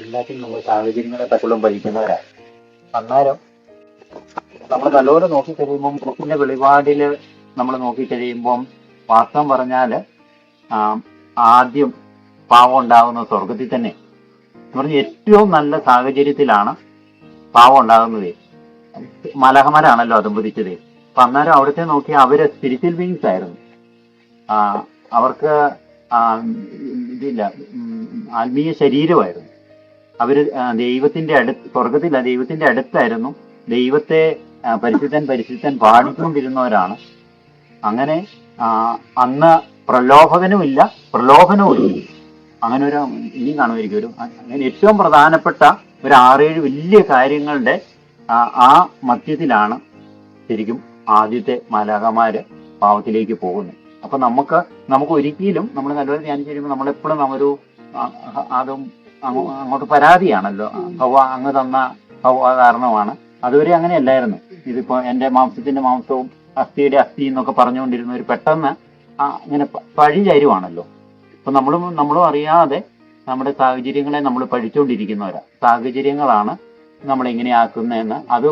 എല്ലാത്തിനും നമ്മൾ സാഹചര്യങ്ങളെ പറ്റുള്ളൂ പഠിക്കുന്നവരാണ്. അന്നേരം നമ്മൾ നല്ലപോലെ നോക്കിക്കഴിയുമ്പം ക്രിസ്തുവിന്റെ വെളിപാടില് നമ്മൾ നോക്കിക്കഴിയുമ്പം വാസ്തവം പറഞ്ഞാല് ആദ്യം പാവം ഉണ്ടാകുന്ന സ്വർഗത്തിൽ തന്നെ എന്ന് പറഞ്ഞ ഏറ്റവും നല്ല സാഹചര്യത്തിലാണ് പാവം ഉണ്ടാകുന്നത്. മലഹമരാണല്ലോ അതുംപതിച്ചത്. അപ്പൊ അന്നേരം അവിടുത്തെ നോക്കി അവര് സ്പിരിച്വൽ ബീങ്സ് ആയിരുന്നു. അവർക്ക് ഇതില്ല, ആത്മീയ ശരീരമായിരുന്നു. അവര് ദൈവത്തിന്റെ സ്വർഗത്തില്ല, ദൈവത്തിന്റെ അടുത്തായിരുന്നു. ദൈവത്തെ പരിശുദ്ധൻ പരിശുദ്ധൻ പാടിക്കൊണ്ടിരുന്നവരാണ്. അങ്ങനെ അന്ന് പ്രലോഭകനുമില്ല പ്രലോഭനവുമില്ല. അങ്ങനെ ഒരു ഇനി കാണുമായിരിക്കും ഒരു അങ്ങനെ ഏറ്റവും പ്രധാനപ്പെട്ട ഒരു 6-7 വലിയ കാര്യങ്ങളുടെ ആ മധ്യത്തിലാണ് ശരിക്കും ആദ്യത്തെ മാലാഖമാര് പാവത്തിലേക്ക് പോകുന്നത്. അപ്പൊ നമുക്ക് ഒരിക്കലും നമ്മൾ നല്ലപോലെ ധ്യാനിച്ച് കഴിയുമ്പോൾ നമ്മളെപ്പോഴും നമ്മൊരു അതും അങ്ങോട്ട് പരാതിയാണല്ലോ, ഹവ്വ അങ്ങ് തന്ന ഹവ്വ കാരണമാണ്. അതുവരെ അങ്ങനെയല്ലായിരുന്നു. ഇതിപ്പോ എന്റെ മാംസത്തിന്റെ മാംസവും അസ്ഥിയുടെ അസ്ഥി എന്നൊക്കെ പറഞ്ഞുകൊണ്ടിരുന്ന ഒരു പെട്ടെന്ന് ഇങ്ങനെ പഴി ചരുവാണല്ലോ. അപ്പൊ നമ്മളും അറിയാതെ നമ്മുടെ സാഹചര്യങ്ങളെ നമ്മൾ പഠിച്ചുകൊണ്ടിരിക്കുന്നവരാ. സാഹചര്യങ്ങളാണ് നമ്മളെങ്ങനെയാക്കുന്നതെന്ന്. അത്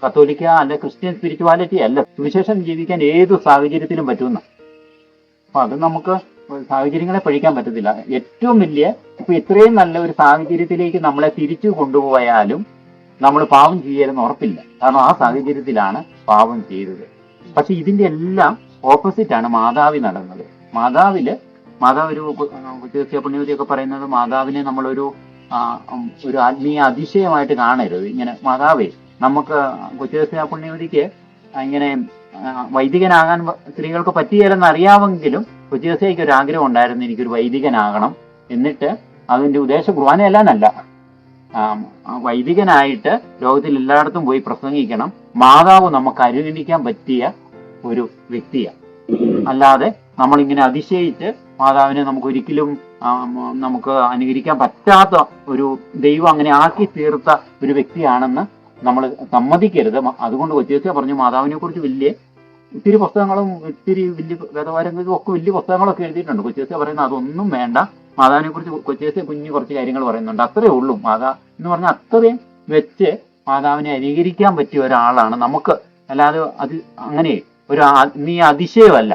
കത്തോലിക്ക അല്ല ക്രിസ്ത്യൻ സ്പിരിച്വാലിറ്റി അല്ല. സുവിശേഷം ജീവിക്കാൻ ഏത് സാഹചര്യത്തിലും പറ്റുന്ന. അപ്പൊ അത് നമുക്ക് സാഹചര്യങ്ങളെ പഠിക്കാൻ പറ്റത്തില്ല. ഏറ്റവും വലിയ ഇപ്പൊ ഇത്രയും നല്ല ഒരു സാഹചര്യത്തിലേക്ക് നമ്മളെ തിരിച്ചു കൊണ്ടുപോയാലും നമ്മൾ പാപം ചെയ്യലെന്ന് ഉറപ്പില്ല. കാരണം ആ സാഹചര്യത്തിലാണ് പാപം ചെയ്തത്. പക്ഷെ ഇതിന്റെ എല്ലാം ഓപ്പോസിറ്റ് ആണ് മാതാവി നടന്നത്. മാതാവ് ഒരു കൊച്ചുദേശീയ പുണ്യവതിയൊക്കെ പറയുന്നത് മാതാവിനെ നമ്മളൊരു ആത്മീയ അതിശയമായിട്ട് കാണരുത്. ഇങ്ങനെ മാതാവേ, നമുക്ക് കൊച്ചുദേശീയ പുണ്യവതിക്ക് ഇങ്ങനെ വൈദികനാകാൻ സ്ത്രീകൾക്ക് പറ്റിയാലെന്ന് അറിയാമെങ്കിലും കൊച്ചുദേശയ്ക്ക് ഒരു ആഗ്രഹം ഉണ്ടായിരുന്നു, എനിക്കൊരു വൈദികനാകണം. എന്നിട്ട് അതിന്റെ ഉദ്ദേശ കുർബാനയല്ലാന്നല്ല, വൈദികനായിട്ട് ലോകത്തിൽ എല്ലായിടത്തും പോയി പ്രസംഗിക്കണം. മാതാവ് നമുക്ക് അനുകരിക്കാൻ പറ്റിയ ഒരു വ്യക്തിയാണ്. അല്ലാതെ നമ്മളിങ്ങനെ അതിശയിച്ച് മാതാവിനെ നമുക്ക് ഒരിക്കലും നമുക്ക് അനുകരിക്കാൻ പറ്റാത്ത ഒരു ദൈവം അങ്ങനെ ആക്കി തീർത്ത ഒരു വ്യക്തിയാണെന്ന് നമ്മൾ സമ്മതിക്കരുത്. അതുകൊണ്ട് കൊച്ചുദേശ പറഞ്ഞു മാതാവിനെ കുറിച്ച് ഒത്തിരി പുസ്തകങ്ങളും ഒത്തിരി വലിയ വേദവാരങ്ങളും ഒക്കെ വലിയ പുസ്തകങ്ങളൊക്കെ എഴുതിയിട്ടുണ്ട്. കൊച്ചുദേശ പറയുന്നത് അതൊന്നും വേണ്ട, മാതാവിനെ കുറിച്ച് കൊച്ചുദേശ കുറച്ച് കാര്യങ്ങൾ പറയുന്നുണ്ട്, അത്രേ ഉള്ളൂ. എന്ന് പറഞ്ഞാൽ അത്രയും വെച്ച് മാതാവിനെ അനുകരിക്കാൻ പറ്റിയ ഒരാളാണ് നമുക്ക്. അല്ലാതെ അത് അങ്ങനെ ഒരു ആത്മീയ അതിശയമല്ല.